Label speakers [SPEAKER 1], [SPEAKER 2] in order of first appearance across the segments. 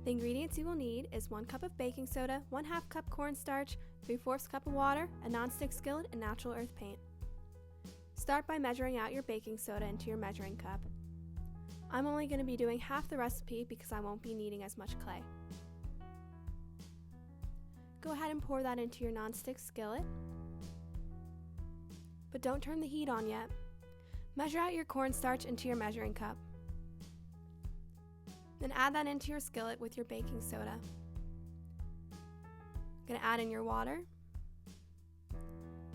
[SPEAKER 1] The ingredients you will need is 1 cup of baking soda, 1/2 cup cornstarch, 3/4 cup of water, a nonstick skillet, and natural earth paint. Start by measuring out your baking soda into your measuring cup. I'm only going to be doing half the recipe because I won't be needing as much clay. Go ahead and pour that into your nonstick skillet, but don't turn the heat on yet. Measure out your cornstarch into your measuring cup. Then add that into your skillet with your baking soda. I'm going to add in your water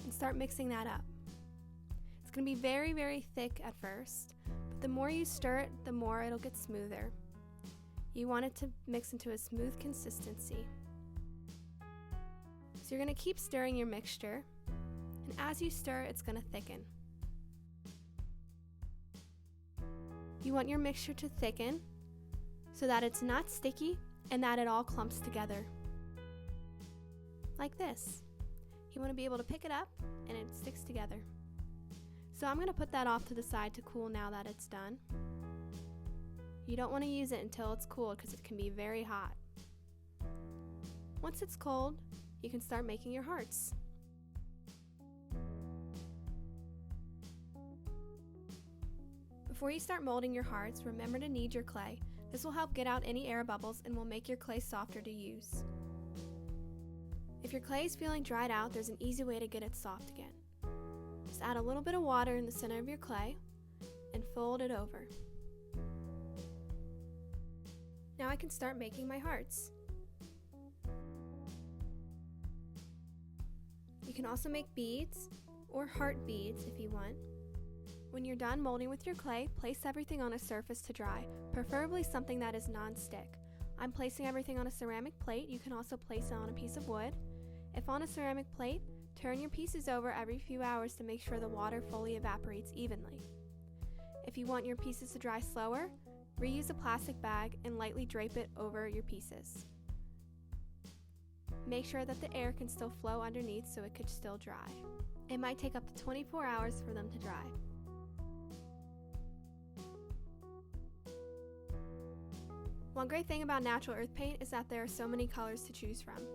[SPEAKER 1] and start mixing that up. It's going to be very, very thick at first, but the more you stir it, the more it'll get smoother. You want it to mix into a smooth consistency. So you're going to keep stirring your mixture, and as you stir, it's going to thicken. You want your mixture to thicken so that it's not sticky and that it all clumps together. Like this. You want to be able to pick it up and it sticks together. So I'm going to put that off to the side to cool now that it's done. You don't want to use it until it's cooled because it can be very hot. Once it's cold, you can start making your hearts. Before you start molding your hearts, remember to knead your clay. This will help get out any air bubbles and will make your clay softer to use. If your clay is feeling dried out, there's an easy way to get it soft again. Just add a little bit of water in the center of your clay and fold it over. Now I can start making my hearts. You can also make beads or heart beads if you want. When you're done molding with your clay, place everything on a surface to dry, preferably something that is non-stick. I'm placing everything on a ceramic plate. You can also place it on a piece of wood. If on a ceramic plate, turn your pieces over every few hours to make sure the water fully evaporates evenly. If you want your pieces to dry slower, reuse a plastic bag and lightly drape it over your pieces. Make sure that the air can still flow underneath so it could still dry. It might take up to 24 hours for them to dry. One great thing about natural earth paint is that there are so many colors to choose from.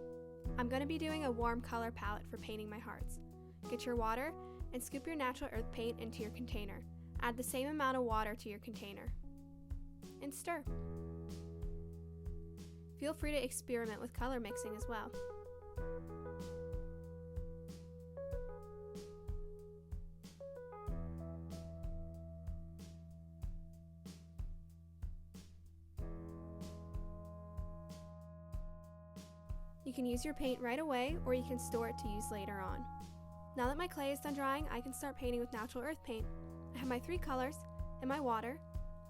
[SPEAKER 1] I'm going to be doing a warm color palette for painting my hearts. Get your water and scoop your natural earth paint into your container. Add the same amount of water to your container. And stir. Feel free to experiment with color mixing as well. You can use your paint right away, or you can store it to use later on. Now that my clay is done drying, I can start painting with natural earth paint. I have my 3 colors and my water.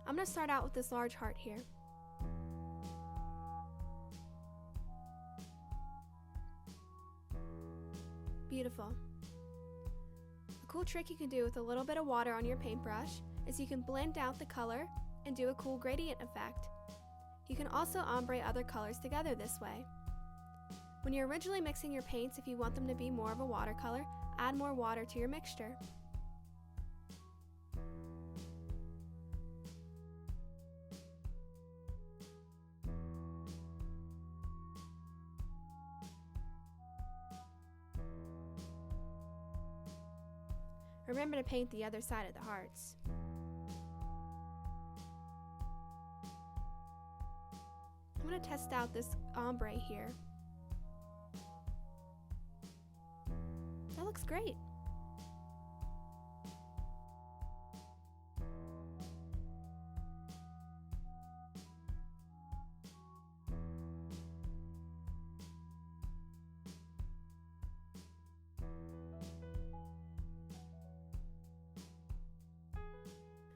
[SPEAKER 1] I'm going to start out with this large heart here. Beautiful. A cool trick you can do with a little bit of water on your paintbrush is you can blend out the color and do a cool gradient effect. You can also ombre other colors together this way. When you're originally mixing your paints, if you want them to be more of a watercolor, add more water to your mixture. Remember to paint the other side of the hearts. I'm going to test out this ombre here. That looks great.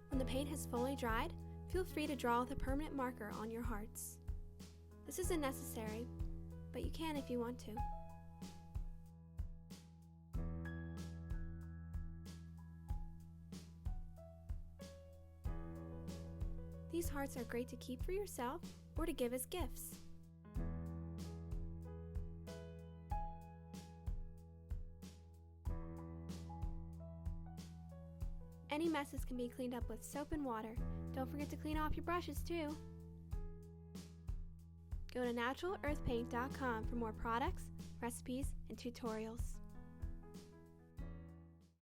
[SPEAKER 1] When the paint has fully dried, feel free to draw with a permanent marker on your hearts. This isn't necessary, but you can if you want to. These hearts are great to keep for yourself or to give as gifts. Any messes can be cleaned up with soap and water. Don't forget to clean off your brushes too. Go to naturalearthpaint.com for more products, recipes, and tutorials.